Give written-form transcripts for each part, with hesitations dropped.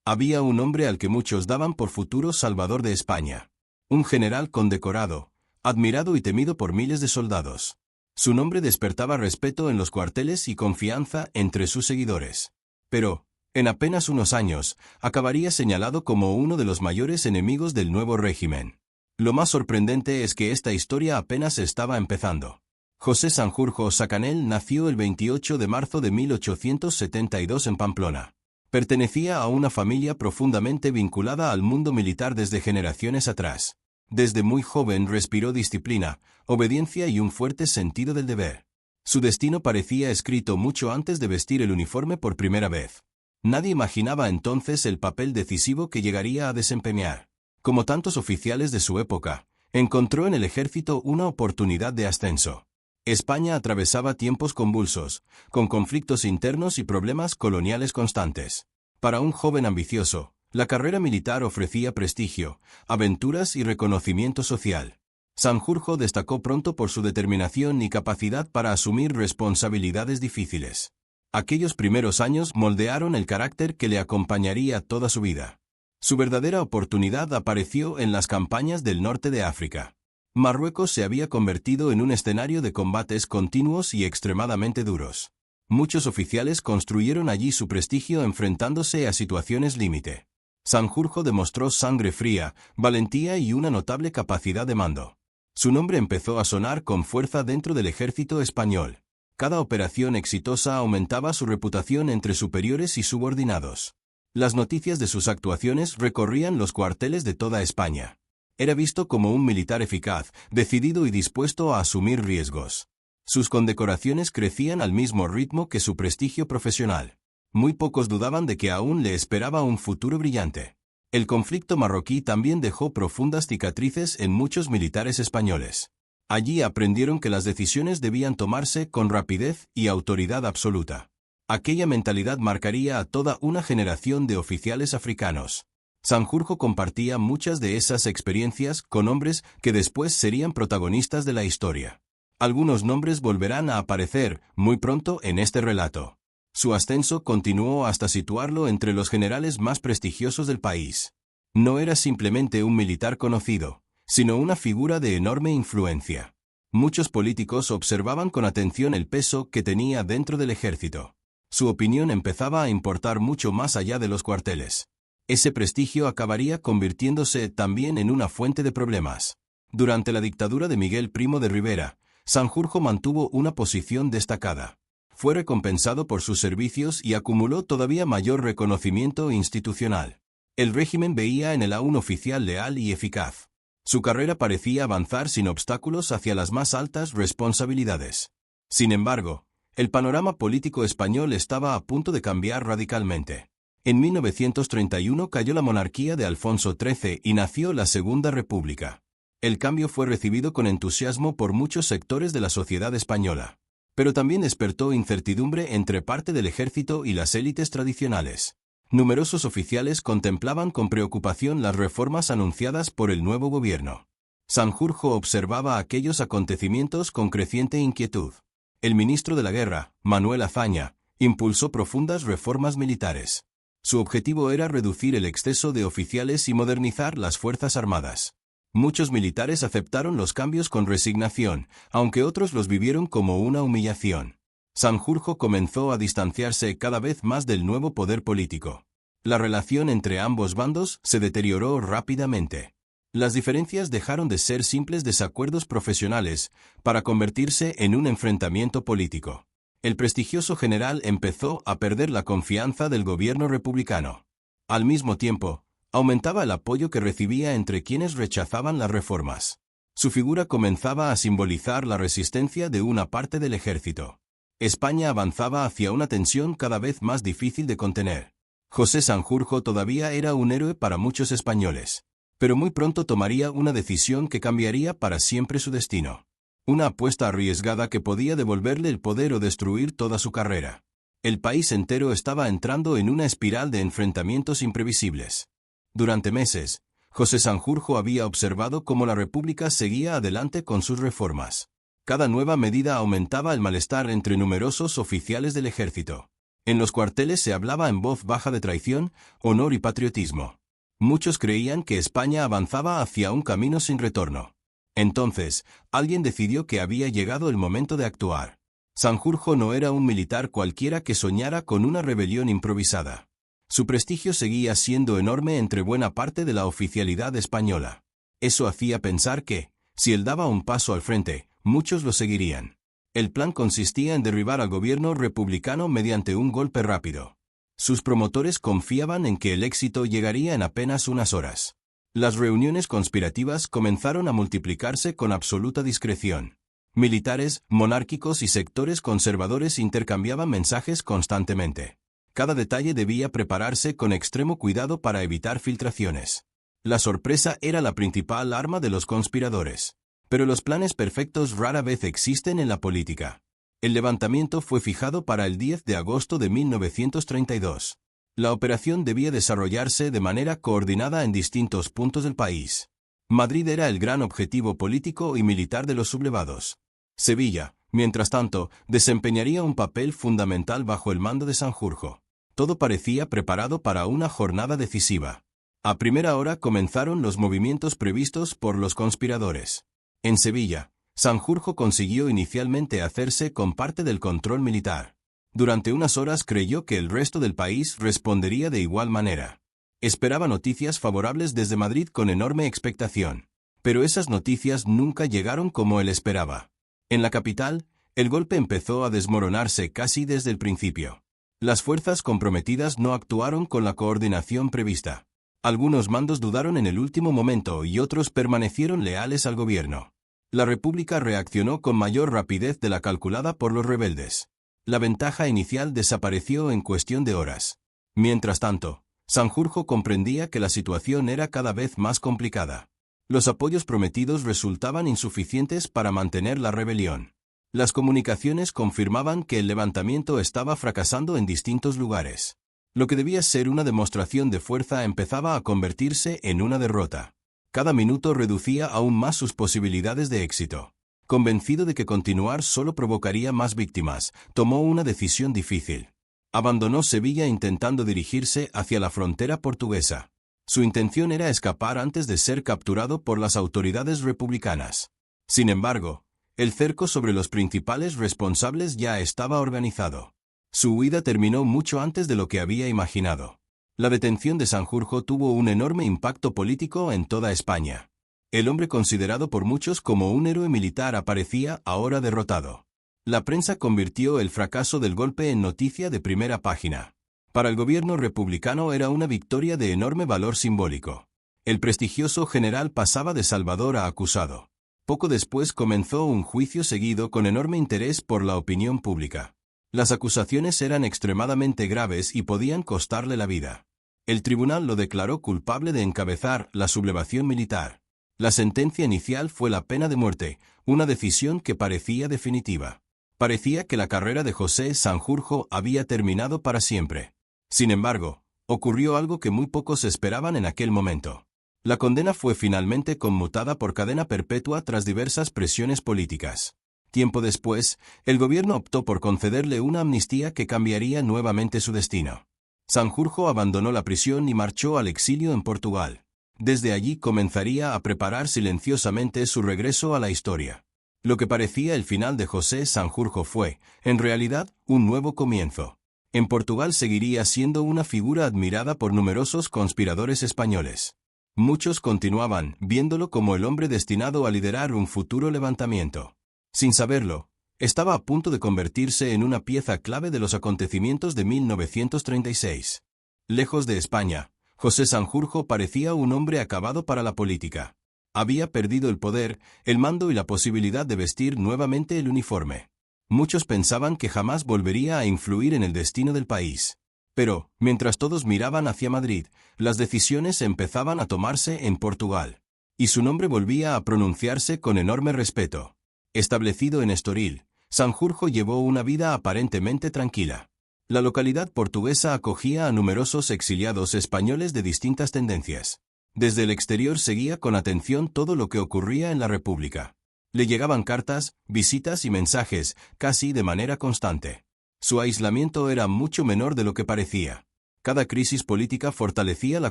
Había un hombre al que muchos daban por futuro salvador de España. Un general condecorado, admirado y temido por miles de soldados. Su nombre despertaba respeto en los cuarteles y confianza entre sus seguidores. Pero, en apenas unos años, acabaría señalado como uno de los mayores enemigos del nuevo régimen. Lo más sorprendente es que esta historia apenas estaba empezando. José Sanjurjo Sacanel nació el 28 de marzo de 1872 en Pamplona. Pertenecía a una familia profundamente vinculada al mundo militar desde generaciones atrás. Desde muy joven respiró disciplina, obediencia y un fuerte sentido del deber. Su destino parecía escrito mucho antes de vestir el uniforme por primera vez. Nadie imaginaba entonces el papel decisivo que llegaría a desempeñar. Como tantos oficiales de su época, encontró en el ejército una oportunidad de ascenso. España atravesaba tiempos convulsos, con conflictos internos y problemas coloniales constantes. Para un joven ambicioso, la carrera militar ofrecía prestigio, aventuras y reconocimiento social. Sanjurjo destacó pronto por su determinación y capacidad para asumir responsabilidades difíciles. Aquellos primeros años moldearon el carácter que le acompañaría toda su vida. Su verdadera oportunidad apareció en las campañas del norte de África. Marruecos se había convertido en un escenario de combates continuos y extremadamente duros. Muchos oficiales construyeron allí su prestigio enfrentándose a situaciones límite. Sanjurjo demostró sangre fría, valentía y una notable capacidad de mando. Su nombre empezó a sonar con fuerza dentro del ejército español. Cada operación exitosa aumentaba su reputación entre superiores y subordinados. Las noticias de sus actuaciones recorrían los cuarteles de toda España. Era visto como un militar eficaz, decidido y dispuesto a asumir riesgos. Sus condecoraciones crecían al mismo ritmo que su prestigio profesional. Muy pocos dudaban de que aún le esperaba un futuro brillante. El conflicto marroquí también dejó profundas cicatrices en muchos militares españoles. Allí aprendieron que las decisiones debían tomarse con rapidez y autoridad absoluta. Aquella mentalidad marcaría a toda una generación de oficiales africanos. Sanjurjo compartía muchas de esas experiencias con hombres que después serían protagonistas de la historia. Algunos nombres volverán a aparecer muy pronto en este relato. Su ascenso continuó hasta situarlo entre los generales más prestigiosos del país. No era simplemente un militar conocido, sino una figura de enorme influencia. Muchos políticos observaban con atención el peso que tenía dentro del ejército. Su opinión empezaba a importar mucho más allá de los cuarteles. Ese prestigio acabaría convirtiéndose también en una fuente de problemas. Durante la dictadura de Miguel Primo de Rivera, Sanjurjo mantuvo una posición destacada. Fue recompensado por sus servicios y acumuló todavía mayor reconocimiento institucional. El régimen veía en él a un oficial leal y eficaz. Su carrera parecía avanzar sin obstáculos hacia las más altas responsabilidades. Sin embargo, el panorama político español estaba a punto de cambiar radicalmente. En 1931 cayó la monarquía de Alfonso XIII y nació la Segunda República. El cambio fue recibido con entusiasmo por muchos sectores de la sociedad española, pero también despertó incertidumbre entre parte del ejército y las élites tradicionales. Numerosos oficiales contemplaban con preocupación las reformas anunciadas por el nuevo gobierno. Sanjurjo observaba aquellos acontecimientos con creciente inquietud. El ministro de la Guerra, Manuel Azaña, impulsó profundas reformas militares. Su objetivo era reducir el exceso de oficiales y modernizar las fuerzas armadas. Muchos militares aceptaron los cambios con resignación, aunque otros los vivieron como una humillación. Sanjurjo comenzó a distanciarse cada vez más del nuevo poder político. La relación entre ambos bandos se deterioró rápidamente. Las diferencias dejaron de ser simples desacuerdos profesionales para convertirse en un enfrentamiento político. El prestigioso general empezó a perder la confianza del gobierno republicano. Al mismo tiempo, aumentaba el apoyo que recibía entre quienes rechazaban las reformas. Su figura comenzaba a simbolizar la resistencia de una parte del ejército. España avanzaba hacia una tensión cada vez más difícil de contener. José Sanjurjo todavía era un héroe para muchos españoles, pero muy pronto tomaría una decisión que cambiaría para siempre su destino. Una apuesta arriesgada que podía devolverle el poder o destruir toda su carrera. El país entero estaba entrando en una espiral de enfrentamientos imprevisibles. Durante meses, José Sanjurjo había observado cómo la República seguía adelante con sus reformas. Cada nueva medida aumentaba el malestar entre numerosos oficiales del ejército. En los cuarteles se hablaba en voz baja de traición, honor y patriotismo. Muchos creían que España avanzaba hacia un camino sin retorno. Entonces, alguien decidió que había llegado el momento de actuar. Sanjurjo no era un militar cualquiera que soñara con una rebelión improvisada. Su prestigio seguía siendo enorme entre buena parte de la oficialidad española. Eso hacía pensar que, si él daba un paso al frente, muchos lo seguirían. El plan consistía en derribar al gobierno republicano mediante un golpe rápido. Sus promotores confiaban en que el éxito llegaría en apenas unas horas. Las reuniones conspirativas comenzaron a multiplicarse con absoluta discreción. Militares, monárquicos y sectores conservadores intercambiaban mensajes constantemente. Cada detalle debía prepararse con extremo cuidado para evitar filtraciones. La sorpresa era la principal arma de los conspiradores. Pero los planes perfectos rara vez existen en la política. El levantamiento fue fijado para el 10 de agosto de 1932. La operación debía desarrollarse de manera coordinada en distintos puntos del país. Madrid era el gran objetivo político y militar de los sublevados. Sevilla, mientras tanto, desempeñaría un papel fundamental bajo el mando de Sanjurjo. Todo parecía preparado para una jornada decisiva. A primera hora comenzaron los movimientos previstos por los conspiradores. En Sevilla, Sanjurjo consiguió inicialmente hacerse con parte del control militar. Durante unas horas creyó que el resto del país respondería de igual manera. Esperaba noticias favorables desde Madrid con enorme expectación. Pero esas noticias nunca llegaron como él esperaba. En la capital, el golpe empezó a desmoronarse casi desde el principio. Las fuerzas comprometidas no actuaron con la coordinación prevista. Algunos mandos dudaron en el último momento y otros permanecieron leales al gobierno. La República reaccionó con mayor rapidez de la calculada por los rebeldes. La ventaja inicial desapareció en cuestión de horas. Mientras tanto, Sanjurjo comprendía que la situación era cada vez más complicada. Los apoyos prometidos resultaban insuficientes para mantener la rebelión. Las comunicaciones confirmaban que el levantamiento estaba fracasando en distintos lugares. Lo que debía ser una demostración de fuerza empezaba a convertirse en una derrota. Cada minuto reducía aún más sus posibilidades de éxito. Convencido de que continuar solo provocaría más víctimas, tomó una decisión difícil. Abandonó Sevilla intentando dirigirse hacia la frontera portuguesa. Su intención era escapar antes de ser capturado por las autoridades republicanas. Sin embargo, el cerco sobre los principales responsables ya estaba organizado. Su huida terminó mucho antes de lo que había imaginado. La detención de Sanjurjo tuvo un enorme impacto político en toda España. El hombre considerado por muchos como un héroe militar aparecía ahora derrotado. La prensa convirtió el fracaso del golpe en noticia de primera página. Para el gobierno republicano era una victoria de enorme valor simbólico. El prestigioso general pasaba de salvador a acusado. Poco después comenzó un juicio seguido con enorme interés por la opinión pública. Las acusaciones eran extremadamente graves y podían costarle la vida. El tribunal lo declaró culpable de encabezar la sublevación militar. La sentencia inicial fue la pena de muerte, una decisión que parecía definitiva. Parecía que la carrera de José Sanjurjo había terminado para siempre. Sin embargo, ocurrió algo que muy pocos esperaban en aquel momento. La condena fue finalmente conmutada por cadena perpetua tras diversas presiones políticas. Tiempo después, el gobierno optó por concederle una amnistía que cambiaría nuevamente su destino. Sanjurjo abandonó la prisión y marchó al exilio en Portugal. Desde allí comenzaría a preparar silenciosamente su regreso a la historia. Lo que parecía el final de José Sanjurjo fue, en realidad, un nuevo comienzo. En Portugal seguiría siendo una figura admirada por numerosos conspiradores españoles. Muchos continuaban viéndolo como el hombre destinado a liderar un futuro levantamiento. Sin saberlo, estaba a punto de convertirse en una pieza clave de los acontecimientos de 1936. Lejos de España, José Sanjurjo parecía un hombre acabado para la política. Había perdido el poder, el mando y la posibilidad de vestir nuevamente el uniforme. Muchos pensaban que jamás volvería a influir en el destino del país. Pero, mientras todos miraban hacia Madrid, las decisiones empezaban a tomarse en Portugal. Y su nombre volvía a pronunciarse con enorme respeto. Establecido en Estoril, Sanjurjo llevó una vida aparentemente tranquila. La localidad portuguesa acogía a numerosos exiliados españoles de distintas tendencias. Desde el exterior seguía con atención todo lo que ocurría en la República. Le llegaban cartas, visitas y mensajes, casi de manera constante. Su aislamiento era mucho menor de lo que parecía. Cada crisis política fortalecía la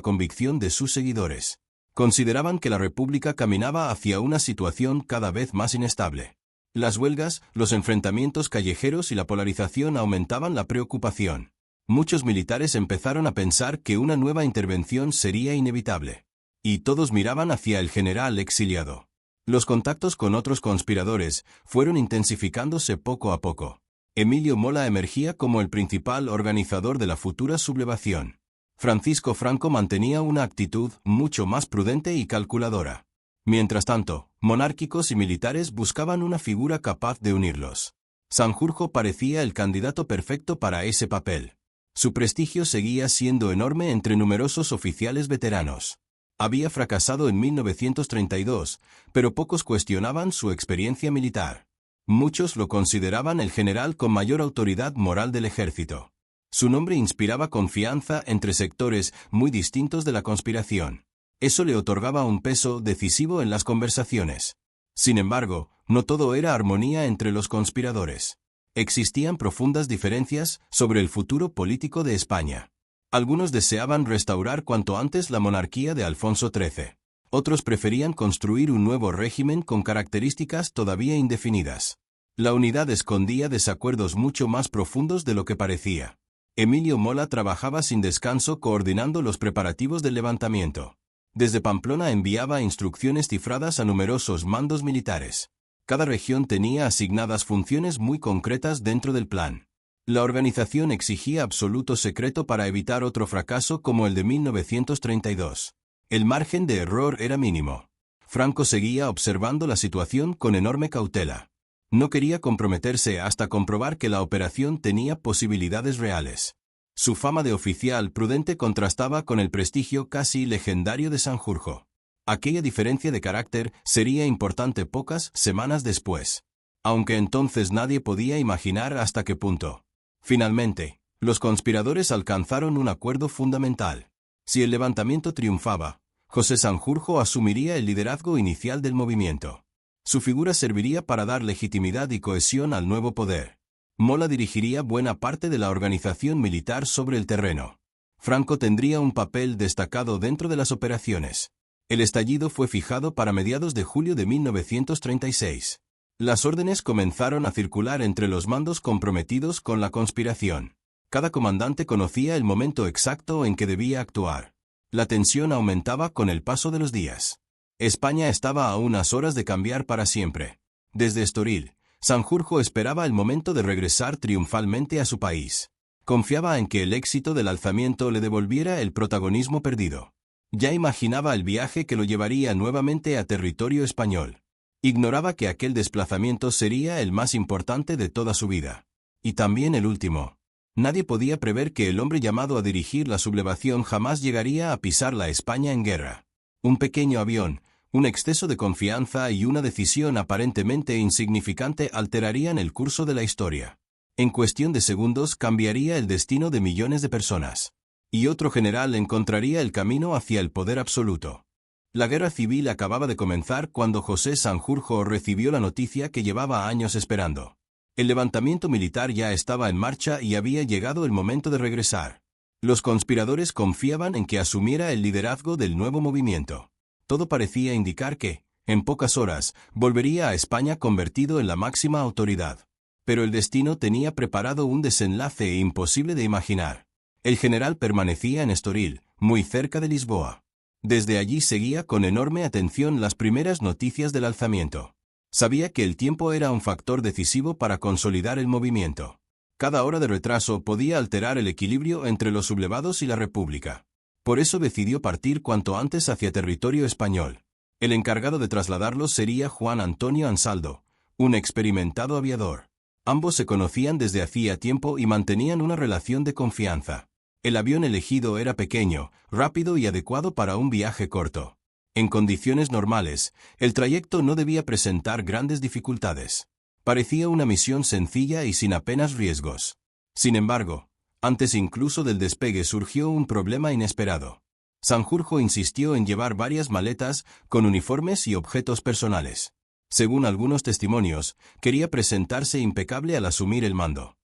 convicción de sus seguidores. Consideraban que la República caminaba hacia una situación cada vez más inestable. Las huelgas, los enfrentamientos callejeros y la polarización aumentaban la preocupación. Muchos militares empezaron a pensar que una nueva intervención sería inevitable. Y todos miraban hacia el general exiliado. Los contactos con otros conspiradores fueron intensificándose poco a poco. Emilio Mola emergía como el principal organizador de la futura sublevación. Francisco Franco mantenía una actitud mucho más prudente y calculadora. Mientras tanto, monárquicos y militares buscaban una figura capaz de unirlos. Sanjurjo parecía el candidato perfecto para ese papel. Su prestigio seguía siendo enorme entre numerosos oficiales veteranos. Había fracasado en 1932, pero pocos cuestionaban su experiencia militar. Muchos lo consideraban el general con mayor autoridad moral del ejército. Su nombre inspiraba confianza entre sectores muy distintos de la conspiración. Eso le otorgaba un peso decisivo en las conversaciones. Sin embargo, no todo era armonía entre los conspiradores. Existían profundas diferencias sobre el futuro político de España. Algunos deseaban restaurar cuanto antes la monarquía de Alfonso XIII. Otros preferían construir un nuevo régimen con características todavía indefinidas. La unidad escondía desacuerdos mucho más profundos de lo que parecía. Emilio Mola trabajaba sin descanso coordinando los preparativos del levantamiento. Desde Pamplona enviaba instrucciones cifradas a numerosos mandos militares. Cada región tenía asignadas funciones muy concretas dentro del plan. La organización exigía absoluto secreto para evitar otro fracaso como el de 1932. El margen de error era mínimo. Franco seguía observando la situación con enorme cautela. No quería comprometerse hasta comprobar que la operación tenía posibilidades reales. Su fama de oficial prudente contrastaba con el prestigio casi legendario de Sanjurjo. Aquella diferencia de carácter sería importante pocas semanas después. Aunque entonces nadie podía imaginar hasta qué punto. Finalmente, los conspiradores alcanzaron un acuerdo fundamental. Si el levantamiento triunfaba, José Sanjurjo asumiría el liderazgo inicial del movimiento. Su figura serviría para dar legitimidad y cohesión al nuevo poder. Mola dirigiría buena parte de la organización militar sobre el terreno. Franco tendría un papel destacado dentro de las operaciones. El estallido fue fijado para mediados de julio de 1936. Las órdenes comenzaron a circular entre los mandos comprometidos con la conspiración. Cada comandante conocía el momento exacto en que debía actuar. La tensión aumentaba con el paso de los días. España estaba a unas horas de cambiar para siempre. Desde Estoril, Sanjurjo esperaba el momento de regresar triunfalmente a su país. Confiaba en que el éxito del alzamiento le devolviera el protagonismo perdido. Ya imaginaba el viaje que lo llevaría nuevamente a territorio español. Ignoraba que aquel desplazamiento sería el más importante de toda su vida. Y también el último. Nadie podía prever que el hombre llamado a dirigir la sublevación jamás llegaría a pisar la España en guerra. Un pequeño avión, un exceso de confianza y una decisión aparentemente insignificante alterarían el curso de la historia. En cuestión de segundos cambiaría el destino de millones de personas. Y otro general encontraría el camino hacia el poder absoluto. La guerra civil acababa de comenzar cuando José Sanjurjo recibió la noticia que llevaba años esperando. El levantamiento militar ya estaba en marcha y había llegado el momento de regresar. Los conspiradores confiaban en que asumiera el liderazgo del nuevo movimiento. Todo parecía indicar que, en pocas horas, volvería a España convertido en la máxima autoridad. Pero el destino tenía preparado un desenlace imposible de imaginar. El general permanecía en Estoril, muy cerca de Lisboa. Desde allí seguía con enorme atención las primeras noticias del alzamiento. Sabía que el tiempo era un factor decisivo para consolidar el movimiento. Cada hora de retraso podía alterar el equilibrio entre los sublevados y la República. Por eso decidió partir cuanto antes hacia territorio español. El encargado de trasladarlo sería Juan Antonio Ansaldo, un experimentado aviador. Ambos se conocían desde hacía tiempo y mantenían una relación de confianza. El avión elegido era pequeño, rápido y adecuado para un viaje corto. En condiciones normales, el trayecto no debía presentar grandes dificultades. Parecía una misión sencilla y sin apenas riesgos. Sin embargo, antes incluso del despegue surgió un problema inesperado. Sanjurjo insistió en llevar varias maletas con uniformes y objetos personales. Según algunos testimonios, quería presentarse impecable al asumir el mando.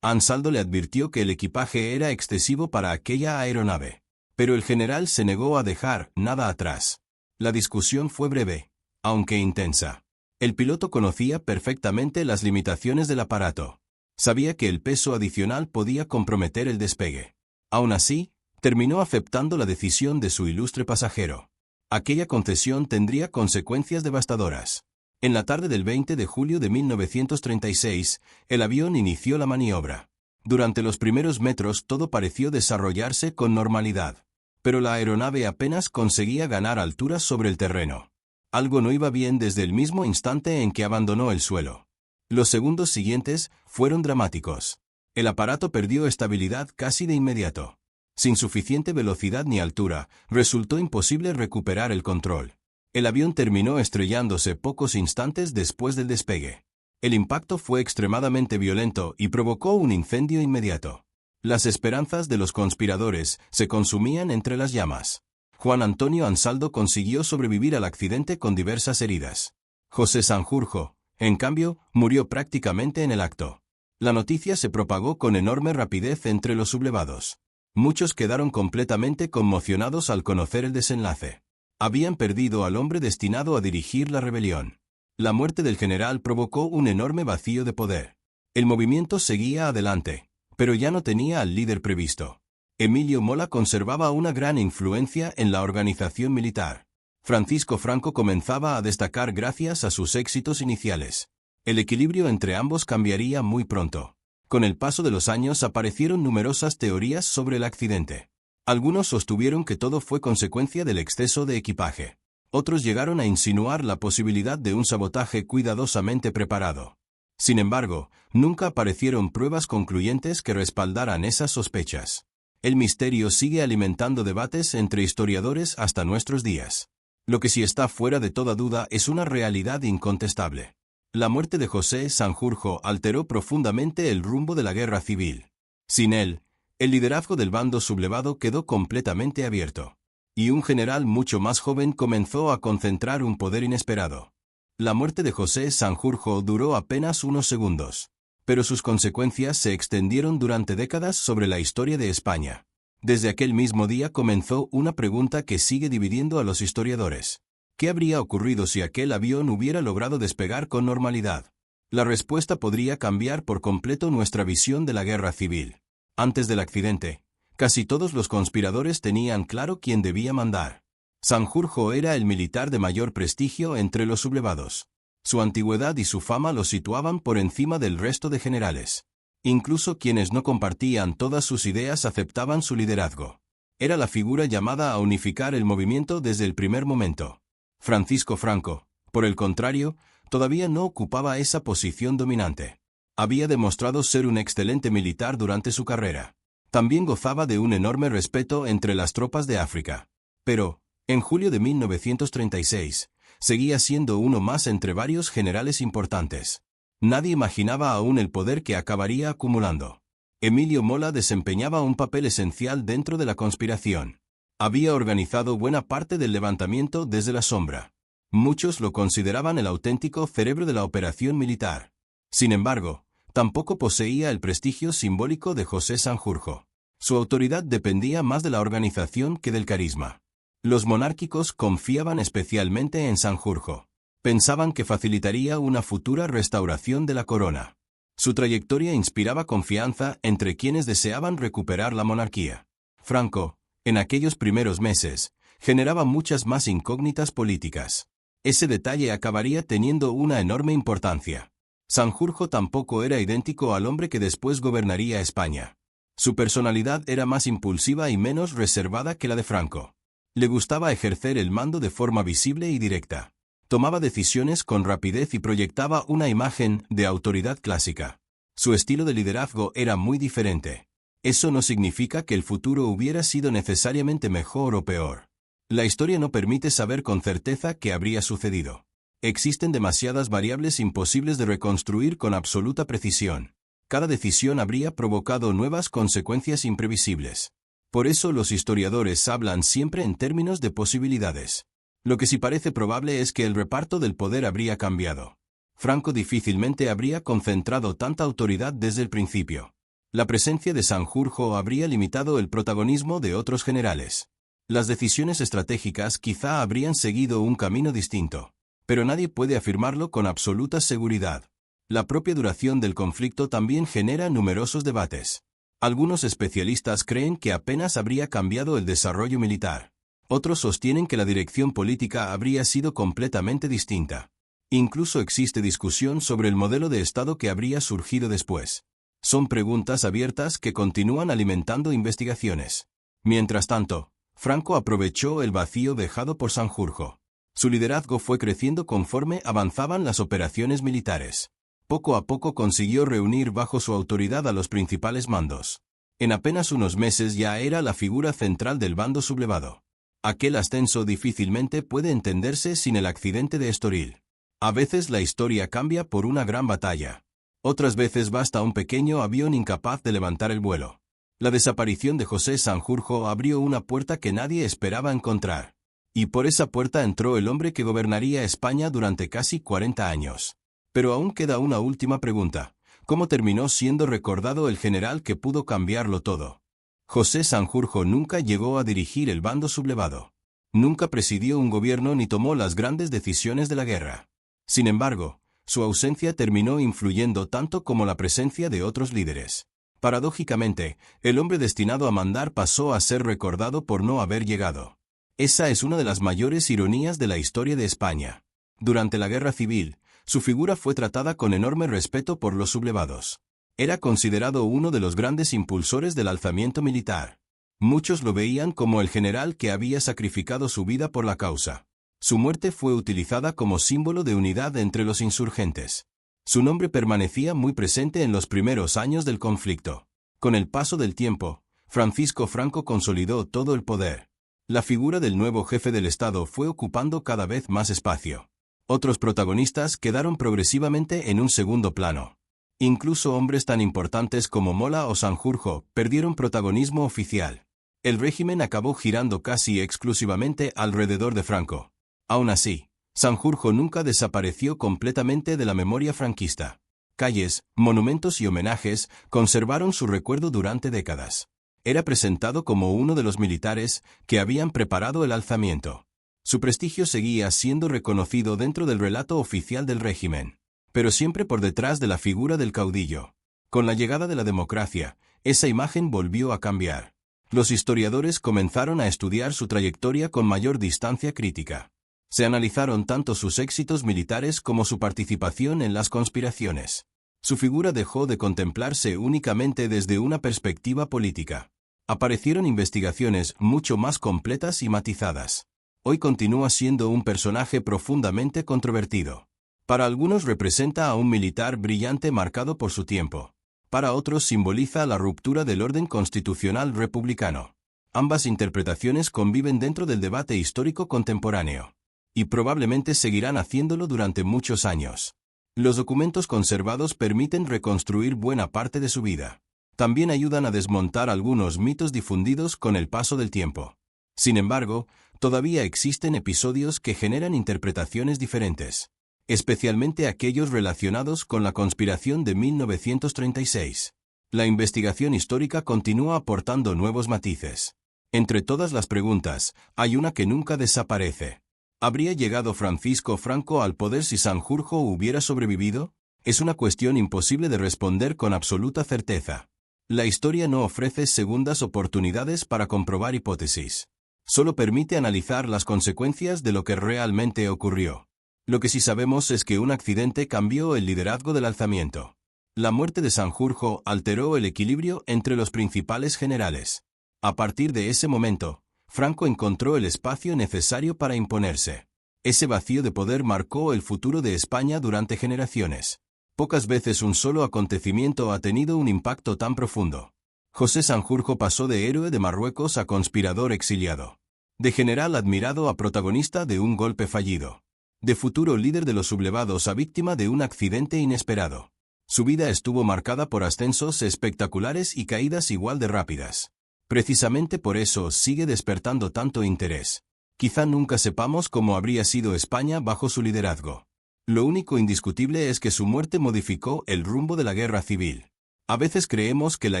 Ansaldo le advirtió que el equipaje era excesivo para aquella aeronave. Pero el general se negó a dejar nada atrás. La discusión fue breve, aunque intensa. El piloto conocía perfectamente las limitaciones del aparato. Sabía que el peso adicional podía comprometer el despegue. Aún así, terminó aceptando la decisión de su ilustre pasajero. Aquella concesión tendría consecuencias devastadoras. En la tarde del 20 de julio de 1936, el avión inició la maniobra. Durante los primeros metros todo pareció desarrollarse con normalidad. Pero la aeronave apenas conseguía ganar altura sobre el terreno. Algo no iba bien desde el mismo instante en que abandonó el suelo. Los segundos siguientes fueron dramáticos. El aparato perdió estabilidad casi de inmediato. Sin suficiente velocidad ni altura, resultó imposible recuperar el control. El avión terminó estrellándose pocos instantes después del despegue. El impacto fue extremadamente violento y provocó un incendio inmediato. Las esperanzas de los conspiradores se consumían entre las llamas. Juan Antonio Ansaldo consiguió sobrevivir al accidente con diversas heridas. José Sanjurjo, en cambio, murió prácticamente en el acto. La noticia se propagó con enorme rapidez entre los sublevados. Muchos quedaron completamente conmocionados al conocer el desenlace. Habían perdido al hombre destinado a dirigir la rebelión. La muerte del general provocó un enorme vacío de poder. El movimiento seguía adelante, pero ya no tenía al líder previsto. Emilio Mola conservaba una gran influencia en la organización militar. Francisco Franco comenzaba a destacar gracias a sus éxitos iniciales. El equilibrio entre ambos cambiaría muy pronto. Con el paso de los años aparecieron numerosas teorías sobre el accidente. Algunos sostuvieron que todo fue consecuencia del exceso de equipaje. Otros llegaron a insinuar la posibilidad de un sabotaje cuidadosamente preparado. Sin embargo, nunca aparecieron pruebas concluyentes que respaldaran esas sospechas. El misterio sigue alimentando debates entre historiadores hasta nuestros días. Lo que sí está fuera de toda duda es una realidad incontestable. La muerte de José Sanjurjo alteró profundamente el rumbo de la guerra civil. Sin él, el liderazgo del bando sublevado quedó completamente abierto. Y un general mucho más joven comenzó a concentrar un poder inesperado. La muerte de José Sanjurjo duró apenas unos segundos. Pero sus consecuencias se extendieron durante décadas sobre la historia de España. Desde aquel mismo día comenzó una pregunta que sigue dividiendo a los historiadores. ¿Qué habría ocurrido si aquel avión hubiera logrado despegar con normalidad? La respuesta podría cambiar por completo nuestra visión de la guerra civil. Antes del accidente, casi todos los conspiradores tenían claro quién debía mandar. Sanjurjo era el militar de mayor prestigio entre los sublevados. Su antigüedad y su fama lo situaban por encima del resto de generales. Incluso quienes no compartían todas sus ideas aceptaban su liderazgo. Era la figura llamada a unificar el movimiento desde el primer momento. Francisco Franco, por el contrario, todavía no ocupaba esa posición dominante. Había demostrado ser un excelente militar durante su carrera. También gozaba de un enorme respeto entre las tropas de África. Pero, en julio de 1936, seguía siendo uno más entre varios generales importantes. Nadie imaginaba aún el poder que acabaría acumulando. Emilio Mola desempeñaba un papel esencial dentro de la conspiración. Había organizado buena parte del levantamiento desde la sombra. Muchos lo consideraban el auténtico cerebro de la operación militar. Sin embargo, tampoco poseía el prestigio simbólico de José Sanjurjo. Su autoridad dependía más de la organización que del carisma. Los monárquicos confiaban especialmente en Sanjurjo. Pensaban que facilitaría una futura restauración de la corona. Su trayectoria inspiraba confianza entre quienes deseaban recuperar la monarquía. Franco, en aquellos primeros meses, generaba muchas más incógnitas políticas. Ese detalle acabaría teniendo una enorme importancia. Sanjurjo tampoco era idéntico al hombre que después gobernaría España. Su personalidad era más impulsiva y menos reservada que la de Franco. Le gustaba ejercer el mando de forma visible y directa. Tomaba decisiones con rapidez y proyectaba una imagen de autoridad clásica. Su estilo de liderazgo era muy diferente. Eso no significa que el futuro hubiera sido necesariamente mejor o peor. La historia no permite saber con certeza qué habría sucedido. Existen demasiadas variables imposibles de reconstruir con absoluta precisión. Cada decisión habría provocado nuevas consecuencias imprevisibles. Por eso los historiadores hablan siempre en términos de posibilidades. Lo que sí parece probable es que el reparto del poder habría cambiado. Franco difícilmente habría concentrado tanta autoridad desde el principio. La presencia de Sanjurjo habría limitado el protagonismo de otros generales. Las decisiones estratégicas quizá habrían seguido un camino distinto, pero nadie puede afirmarlo con absoluta seguridad. La propia duración del conflicto también genera numerosos debates. Algunos especialistas creen que apenas habría cambiado el desarrollo militar. Otros sostienen que la dirección política habría sido completamente distinta. Incluso existe discusión sobre el modelo de Estado que habría surgido después. Son preguntas abiertas que continúan alimentando investigaciones. Mientras tanto, Franco aprovechó el vacío dejado por Sanjurjo. Su liderazgo fue creciendo conforme avanzaban las operaciones militares. Poco a poco consiguió reunir bajo su autoridad a los principales mandos. En apenas unos meses ya era la figura central del bando sublevado. Aquel ascenso difícilmente puede entenderse sin el accidente de Estoril. A veces la historia cambia por una gran batalla. Otras veces basta un pequeño avión incapaz de levantar el vuelo. La desaparición de José Sanjurjo abrió una puerta que nadie esperaba encontrar. Y por esa puerta entró el hombre que gobernaría España durante casi 40 años. Pero aún queda una última pregunta. ¿Cómo terminó siendo recordado el general que pudo cambiarlo todo? José Sanjurjo nunca llegó a dirigir el bando sublevado. Nunca presidió un gobierno ni tomó las grandes decisiones de la guerra. Sin embargo, su ausencia terminó influyendo tanto como la presencia de otros líderes. Paradójicamente, el hombre destinado a mandar pasó a ser recordado por no haber llegado. Esa es una de las mayores ironías de la historia de España. Durante la Guerra Civil, su figura fue tratada con enorme respeto por los sublevados. Era considerado uno de los grandes impulsores del alzamiento militar. Muchos lo veían como el general que había sacrificado su vida por la causa. Su muerte fue utilizada como símbolo de unidad entre los insurgentes. Su nombre permanecía muy presente en los primeros años del conflicto. Con el paso del tiempo, Francisco Franco consolidó todo el poder. La figura del nuevo jefe del Estado fue ocupando cada vez más espacio. Otros protagonistas quedaron progresivamente en un segundo plano. Incluso hombres tan importantes como Mola o Sanjurjo perdieron protagonismo oficial. El régimen acabó girando casi exclusivamente alrededor de Franco. Aún así, Sanjurjo nunca desapareció completamente de la memoria franquista. Calles, monumentos y homenajes conservaron su recuerdo durante décadas. Era presentado como uno de los militares que habían preparado el alzamiento. Su prestigio seguía siendo reconocido dentro del relato oficial del régimen, pero siempre por detrás de la figura del caudillo. Con la llegada de la democracia, esa imagen volvió a cambiar. Los historiadores comenzaron a estudiar su trayectoria con mayor distancia crítica. Se analizaron tanto sus éxitos militares como su participación en las conspiraciones. Su figura dejó de contemplarse únicamente desde una perspectiva política. Aparecieron investigaciones mucho más completas y matizadas. Hoy continúa siendo un personaje profundamente controvertido. Para algunos representa a un militar brillante marcado por su tiempo. Para otros simboliza la ruptura del orden constitucional republicano. Ambas interpretaciones conviven dentro del debate histórico contemporáneo. Y probablemente seguirán haciéndolo durante muchos años. Los documentos conservados permiten reconstruir buena parte de su vida. También ayudan a desmontar algunos mitos difundidos con el paso del tiempo. Sin embargo, todavía existen episodios que generan interpretaciones diferentes, especialmente aquellos relacionados con la conspiración de 1936. La investigación histórica continúa aportando nuevos matices. Entre todas las preguntas, hay una que nunca desaparece. ¿Habría llegado Francisco Franco al poder si Sanjurjo hubiera sobrevivido? Es una cuestión imposible de responder con absoluta certeza. La historia no ofrece segundas oportunidades para comprobar hipótesis. Solo permite analizar las consecuencias de lo que realmente ocurrió. Lo que sí sabemos es que un accidente cambió el liderazgo del alzamiento. La muerte de Sanjurjo alteró el equilibrio entre los principales generales. A partir de ese momento, Franco encontró el espacio necesario para imponerse. Ese vacío de poder marcó el futuro de España durante generaciones. Pocas veces un solo acontecimiento ha tenido un impacto tan profundo. José Sanjurjo pasó de héroe de Marruecos a conspirador exiliado. De general admirado a protagonista de un golpe fallido. De futuro líder de los sublevados a víctima de un accidente inesperado. Su vida estuvo marcada por ascensos espectaculares y caídas igual de rápidas. Precisamente por eso sigue despertando tanto interés. Quizá nunca sepamos cómo habría sido España bajo su liderazgo. Lo único indiscutible es que su muerte modificó el rumbo de la guerra civil. A veces creemos que la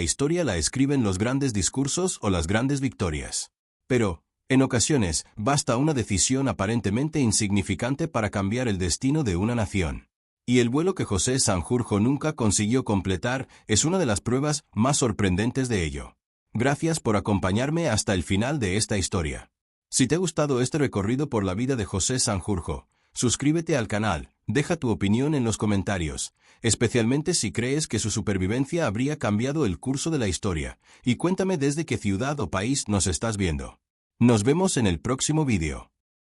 historia la escriben los grandes discursos o las grandes victorias. Pero, en ocasiones, basta una decisión aparentemente insignificante para cambiar el destino de una nación. Y el vuelo que José Sanjurjo nunca consiguió completar es una de las pruebas más sorprendentes de ello. Gracias por acompañarme hasta el final de esta historia. Si te ha gustado este recorrido por la vida de José Sanjurjo, suscríbete al canal, deja tu opinión en los comentarios, especialmente si crees que su supervivencia habría cambiado el curso de la historia, y cuéntame desde qué ciudad o país nos estás viendo. Nos vemos en el próximo vídeo.